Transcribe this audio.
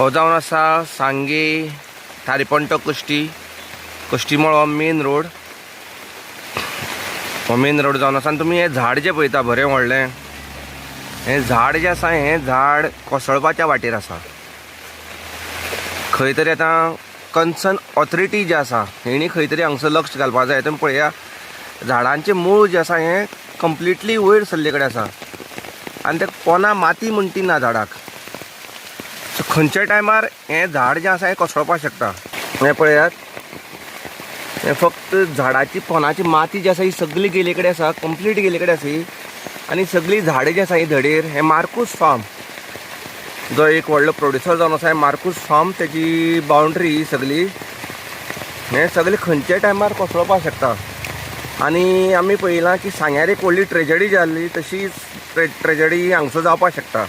हो जावन आसा सांगे थारीपंट कश्टी मळो मेन रोड. हो मेन रोड जावन आसा. आनी तुमी हे झाड जे पळयता बरें व्हडलें, हें झाड जें आसा हें झाड कोसळपाच्या वाटेर आसा. खंय तरी आतां कन्सर्न ऑथॉरिटी जी आसा हेणी खंय तरी हांगसर लक्ष घालपाक जाय. तुमी पळया झाडांचें मूळ जें आसा हें कंप्लिटली वयर सरले कडेन आसा आनी ते पोना माती म्हणटा ती ना झाडाक. सो खंयच्या टायमार हें झाड जें आसा हें कोसळपाक शकता. हें पळयात, हें फक्त झाडाची पोनाची माती जी आसा ही सगळी गेले कडेन आसा, कंप्लीट गेले कडेन आसा ही. आनी सगळी झाडां जी आसा ही धडेर हें मार्कूस फार्म जो एक व्हडलो प्रोड्युसर जावन आसा, मार्कूस फार्म तेजी बाउंड्री सगळी हें सगळें खंयच्याय टायमार कोसळपाक शकता. आनी आमी पळयलां की सांग्यार एक व्हडली ट्रेजडी जाल्ली तशीच ट्रेजडी हांगसर जावपाक शकता.